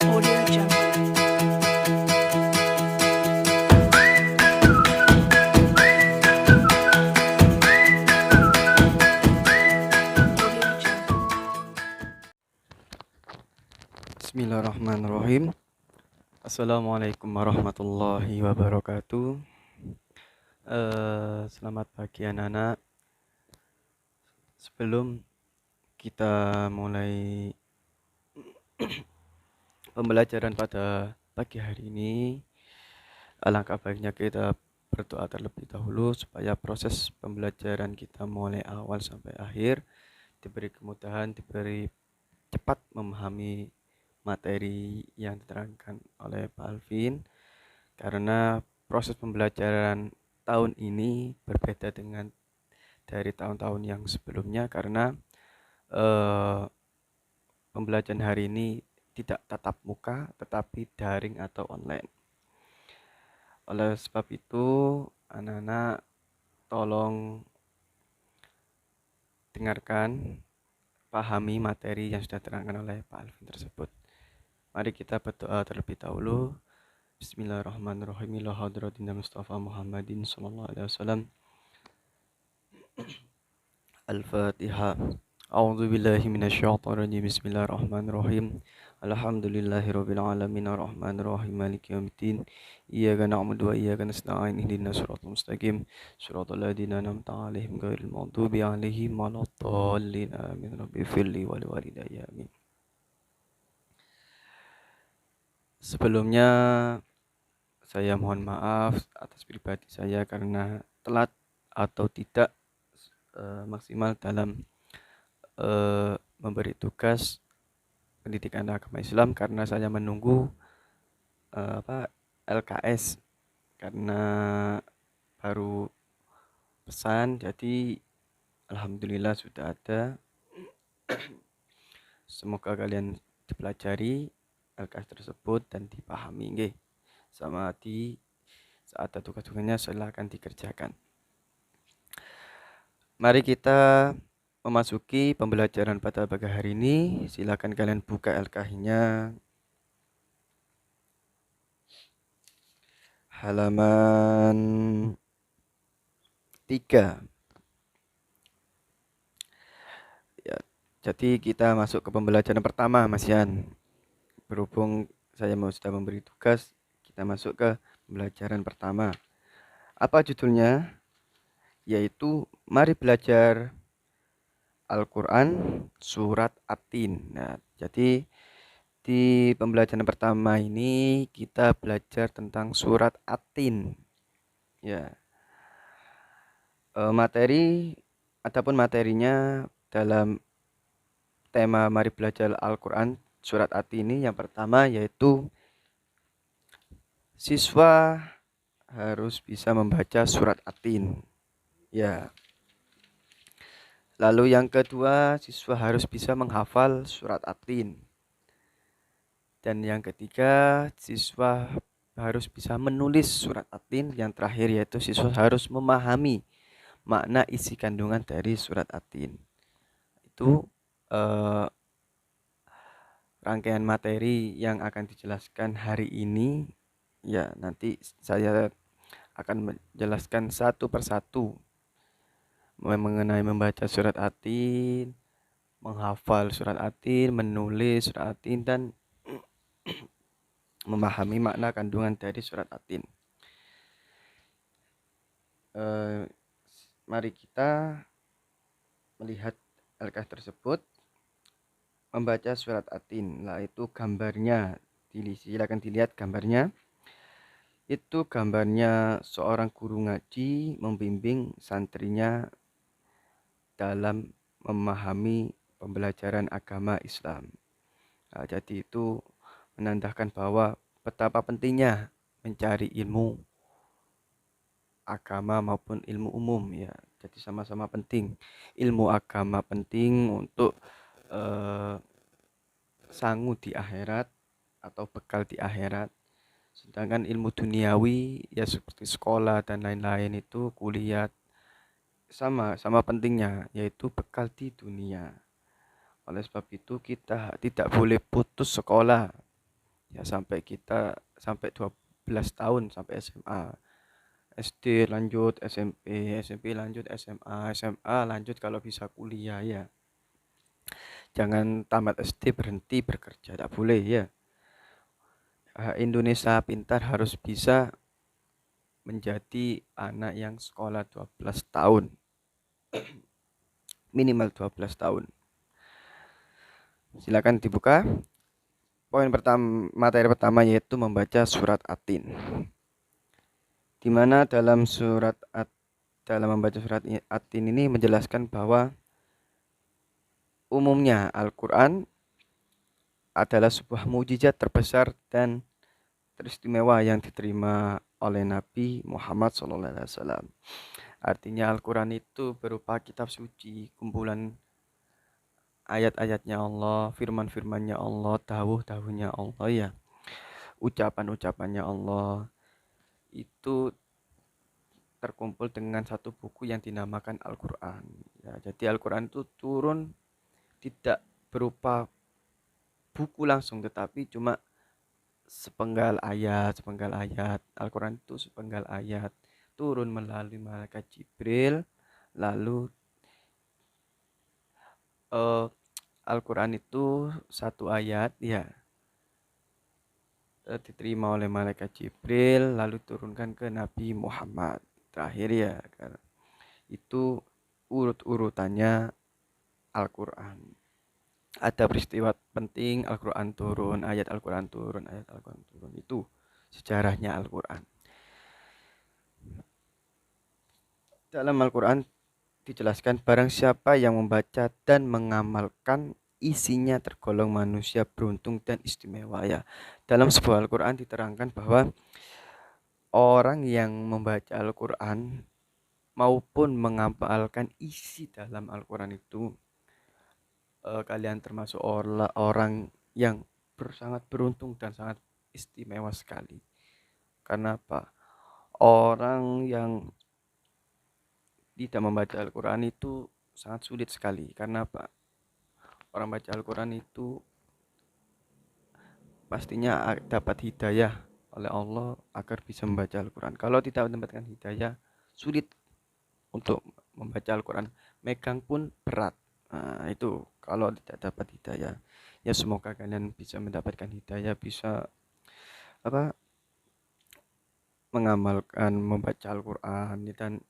Audio Jungle. Audio Jungle. Bismillahirrahmanirrahim. Assalamualaikum warahmatullahi wabarakatuh. Selamat pagi anak-anak. Sebelum kita mulai pembelajaran pada pagi hari ini, alangkah baiknya kita berdoa terlebih dahulu supaya proses pembelajaran kita mulai awal sampai akhir diberi kemudahan, diberi cepat memahami materi yang diterangkan oleh Pak Alvin. Karena proses pembelajaran tahun ini berbeda dengan dari tahun-tahun yang sebelumnya karena pembelajaran hari ini tidak tatap muka tetapi daring atau online. Oleh sebab itu, anak-anak tolong dengarkan, pahami materi yang sudah diterangkan oleh Pak Alvin tersebut. Mari kita berdoa terlebih dahulu. Bismillahirrahmanirrahim. Ila hadratina Mustafa Muhammadin sallallahu alaihi wasallam. Al-Fatihah. A'udzu billahi minasyaitonir rajim. Bismillahirrahmanirrahim. Alhamdulillahirabbil alamin arrahmanir rahim maliki yaumiddin. Iyyaka na'budu wa iyyaka nasta'in ihdinas siratal mustaqim. Shiratal ladzina an'amta 'alaihim ghairil maghdubi 'alaihim waladdallin. Amin. Rabbighfirli wa liwalidayya. Amin. Sebelumnya saya mohon maaf atas pribadi saya karena telat atau tidak maksimal dalam memberi tugas pendidikan agama Islam karena saya menunggu LKS karena baru pesan, jadi alhamdulillah sudah ada. Semoga kalian dipelajari LKS tersebut dan dipahami nggih. Sama di saat ada tugas-tugasnya silakan dikerjakan. Mari kita memasuki pembelajaran pada pagi hari ini. Silakan kalian buka LKH-nya. Halaman 3. Ya, jadi kita masuk ke pembelajaran pertama, Mas Yan. Berhubung saya sudah memberi tugas, kita masuk ke pembelajaran pertama. Apa judulnya? Yaitu mari belajar Al-Quran Surat At-Tin. Nah, jadi di pembelajaran pertama ini kita belajar tentang Surat At-Tin. Ya, materinya dalam tema mari belajar Al-Quran Surat At-Tin ini yang pertama yaitu siswa harus bisa membaca Surat At-Tin. Ya. Lalu yang kedua, siswa harus bisa menghafal Surat At-Tin. Dan yang ketiga, siswa harus bisa menulis Surat At-Tin. Yang terakhir yaitu siswa harus memahami makna isi kandungan dari Surat At-Tin. Itu rangkaian materi yang akan dijelaskan hari ini. Ya, nanti saya akan menjelaskan satu persatu mengenai membaca Surat At-Tin, menghafal Surat At-Tin, menulis Surat At-Tin, dan memahami makna kandungan dari Surat At-Tin. Mari kita melihat LKS tersebut. Membaca Surat At-Tin, nah itu gambarnya, silakan dilihat gambarnya. Itu gambarnya seorang guru ngaji membimbing santrinya dalam memahami pembelajaran agama Islam. Nah, jadi itu menandakan bahwa betapa pentingnya mencari ilmu agama maupun ilmu umum ya. Jadi sama-sama penting. Ilmu agama penting untuk sangu di akhirat atau bekal di akhirat. Sedangkan ilmu duniawi ya seperti sekolah dan lain-lain itu kuliah sama pentingnya, yaitu bekal di dunia. Oleh sebab itu kita tidak boleh putus sekolah Ya sampai 12 tahun sampai SMA. SD lanjut SMP, SMP lanjut SMA, SMA lanjut kalau bisa kuliah ya. Jangan tamat SD berhenti bekerja, tak boleh ya. Indonesia pintar harus bisa menjadi anak yang sekolah 12 tahun. Minimal 12 tahun. Silakan dibuka. Poin pertama, materi pertama yaitu membaca surat Atin. Di mana dalam membaca surat Atin ini menjelaskan bahwa umumnya Al-Quran adalah sebuah mukjizat terbesar dan teristimewa yang diterima oleh Nabi Muhammad SAW. Artinya Al-Quran itu berupa kitab suci, kumpulan ayat-ayatnya Allah, firman-firmannya Allah, dawuh-dawuhnya Allah ya, ucapan-ucapannya Allah. Itu terkumpul dengan satu buku yang dinamakan Al-Quran. Ya, jadi Al-Quran itu turun tidak berupa buku langsung, tetapi cuma sepenggal ayat. Al-Quran itu sepenggal ayat turun melalui malaikat Jibril, lalu Al-Quran itu satu ayat ya diterima oleh malaikat Jibril lalu turunkan ke Nabi Muhammad terakhir ya. Itu urut-urutannya Al-Quran. Ada peristiwa penting, Al-Quran turun, ayat Al-Quran turun, ayat Al-Quran turun. Itu sejarahnya Al-Quran. Dalam Al-Quran dijelaskan barang siapa yang membaca dan mengamalkan isinya tergolong manusia beruntung dan istimewa ya. Dalam sebuah Al-Quran diterangkan bahwa orang yang membaca Al-Quran maupun mengamalkan isi dalam Al-Quran itu kalian termasuk orang yang sangat beruntung dan sangat istimewa sekali. Karena apa? Orang yang tidak membaca Al-Quran itu sangat sulit sekali. Karena apa? Orang baca Al-Quran itu pastinya dapat hidayah oleh Allah agar bisa membaca Al-Quran. Kalau tidak mendapatkan hidayah, sulit untuk membaca Al-Quran. Megang pun berat. Nah, itu kalau tidak dapat hidayah. Ya semoga kalian bisa mendapatkan hidayah, bisa mengamalkan membaca Al-Quran dan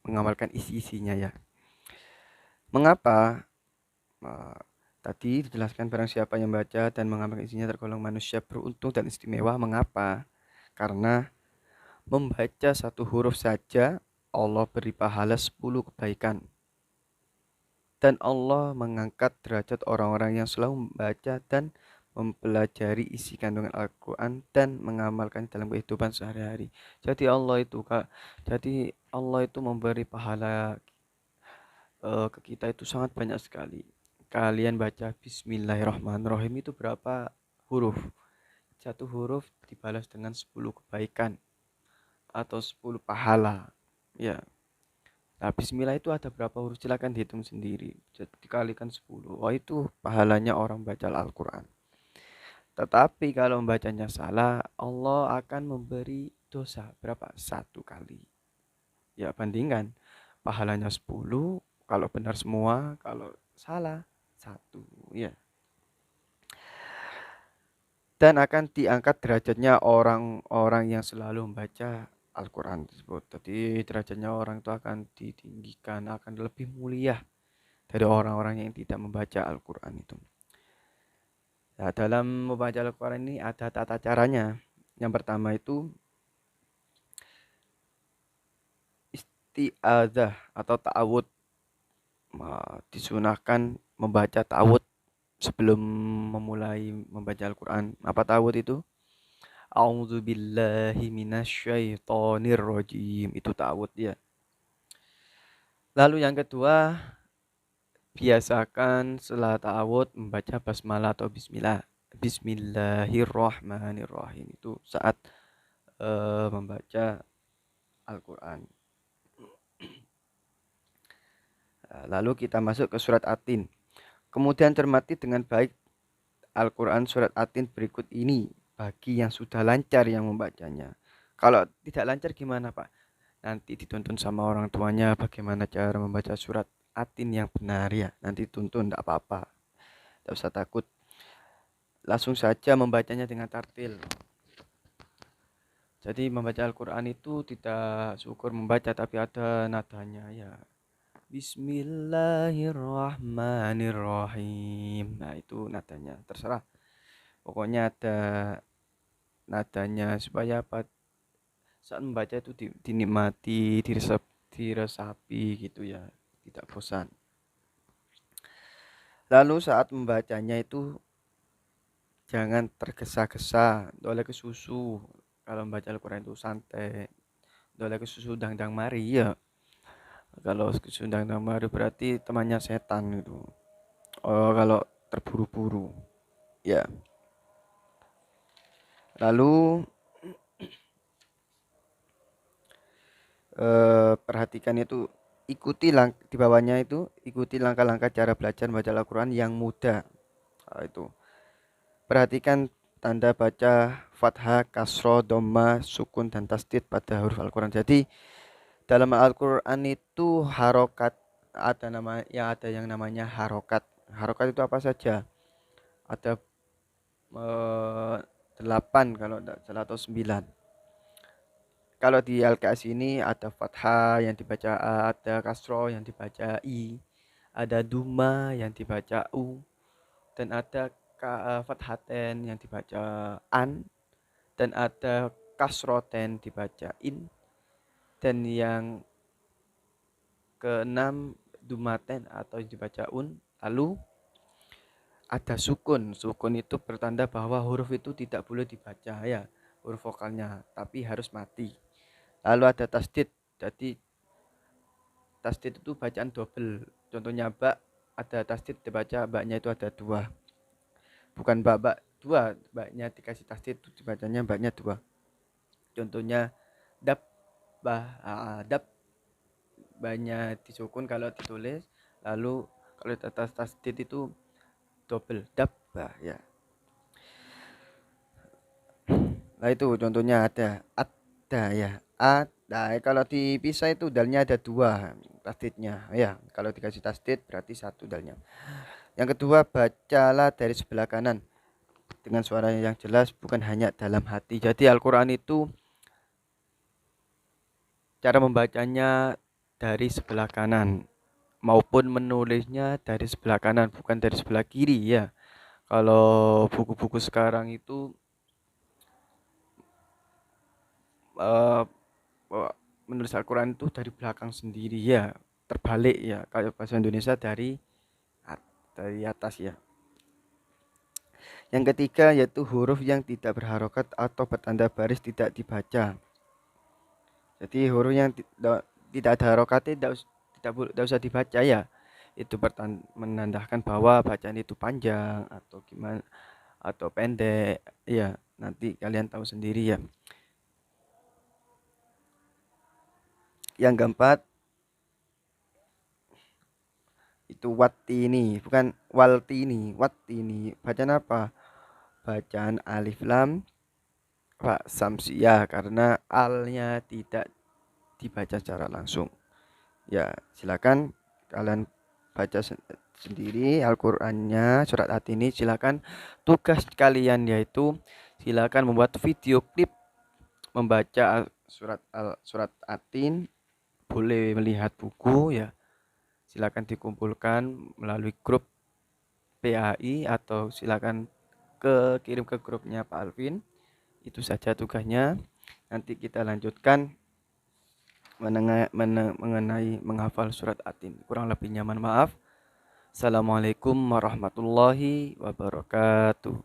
mengamalkan isi-isinya ya. Mengapa? Tadi dijelaskan barang siapa yang membaca dan mengamalkan isinya tergolong manusia beruntung dan istimewa. Mengapa? Karena membaca satu huruf saja Allah beri pahala 10 kebaikan. Dan Allah mengangkat derajat orang-orang yang selalu membaca dan mempelajari isi kandungan Al-Quran dan mengamalkan dalam kehidupan sehari-hari. Jadi Allah itu memberi pahala ke kita itu sangat banyak sekali. Kalian baca Bismillahirrahmanirrahim itu berapa huruf? Satu huruf dibalas dengan 10 kebaikan atau 10 pahala. Ya. Nah, Bismillah itu ada berapa huruf? Silakan dihitung sendiri. Jadi dikalikan 10. Oh, itu pahalanya orang baca Al-Quran. Tetapi kalau membacanya salah, Allah akan memberi dosa berapa? 1 kali. Ya, bandingkan. Pahalanya 10, kalau benar semua, kalau salah 1. Ya. Dan akan diangkat derajatnya orang-orang yang selalu membaca Al-Quran tersebut. Jadi derajatnya orang itu akan ditinggikan, akan lebih mulia dari orang-orang yang tidak membaca Al-Quran itu. Nah, dalam membaca Al-Quran ini ada tata caranya. Yang pertama itu isti'adzah atau ta'awud. Disunahkan membaca ta'awud sebelum memulai membaca Al-Quran. Apa ta'awud itu? A'udzubillahi minasyaitonirrajim. Itu ta'awud ya. Lalu yang kedua, biasakan setelah ta'awud membaca basmalah atau bismillah. Bismillahirrahmanirrahim. Itu saat membaca Al-Quran. Lalu kita masuk ke surat Atin. Kemudian cermati dengan baik Al-Quran surat Atin berikut ini bagi yang sudah lancar yang membacanya. Kalau tidak lancar gimana Pak? Nanti dituntun sama orang tuanya bagaimana cara membaca surat Atin yang benar ya. Nanti tuntun, tidak apa-apa. Tidak usah takut. Langsung saja membacanya dengan tartil. Jadi membaca Al-Quran itu tidak syukur membaca tapi ada nadanya ya. Bismillahirrahmanirrahim. Nah itu nadanya, terserah. Pokoknya ada nadanya supaya apa saat membaca itu dinikmati, diresapi gitu ya, tidak bosan. Lalu saat membacanya itu jangan tergesa-gesa, doleh ke susu. Kalau membaca Al-Quran itu santai, doleh ke susu dang-dang mari ya. Kalau ke susu dang-dang mari berarti temannya setan gitu. Oh, kalau terburu-buru ya. Lalu perhatikan itu, di bawahnya itu ikuti langkah-langkah cara belajar membaca Al-Quran yang mudah. Nah, itu perhatikan tanda baca fathah, kasroh, dhamma, sukun dan tasdid pada huruf Al-Quran. Jadi dalam Al-Quran itu harokat ada yang namanya harokat. Harokat itu apa saja? Ada 8 kalau tidak salah atau 9. Kalau di LKS ini ada fathah yang dibaca A, ada kasroh yang dibaca I, ada duma yang dibaca U, dan ada fathaten yang dibaca an, dan ada kasroten dibaca in, dan yang keenam dumaten atau dibaca un. Lalu ada sukun. Sukun itu bertanda bahwa huruf itu tidak boleh dibaca ya, huruf vokalnya, tapi harus mati. Lalu ada tasdid. Jadi tasdid itu bacaan double. Contohnya bak, ada tasdid dibaca baknya itu ada 2. Bukan bak 2, baknya dikasih tasdid itu dibacanya baknya 2. Contohnya dab, dab, baknya disukun kalau ditulis. Lalu kalau atas tasdid itu double, dab, ya. Nah itu contohnya ada ya. Nah, kalau dipisah itu dalnya ada 2 tasdidnya ya. Kalau dikasih tasdid berarti 1 dalnya. Yang kedua, bacalah dari sebelah kanan dengan suara yang jelas, bukan hanya dalam hati. Jadi Al-Quran itu cara membacanya dari sebelah kanan maupun menulisnya dari sebelah kanan, bukan dari sebelah kiri ya. Kalau buku-buku sekarang itu menulis Al-Quran itu dari belakang sendiri ya, terbalik ya. Kalau bahasa Indonesia dari atas ya. Yang ketiga yaitu huruf yang tidak berharokat atau bertanda baris tidak dibaca. Jadi huruf yang tidak ada harokatnya tidak usah dibaca ya. Itu menandakan bahwa bacaan itu panjang atau gimana atau pendek ya. Nanti kalian tahu sendiri ya. Yang keempat itu watini, bukan waltini, watini. Bacaan apa? Bacaan alif lam ra samsiah karena alnya tidak dibaca secara langsung. Ya, silakan kalian baca sendiri Al-Qur'annya surat At-Tin. Silakan tugas kalian yaitu silakan membuat video klip membaca surat At-Tin. Boleh melihat buku ya. Silakan dikumpulkan melalui grup PAI atau silakan kirim ke grupnya Pak Alvin. Itu saja tugasnya. Nanti kita lanjutkan mengenai menghafal surat At-Tin. Kurang lebihnya mohon maaf. Assalamualaikum warahmatullahi wabarakatuh.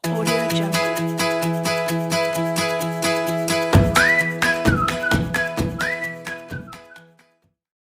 Audio Jungle.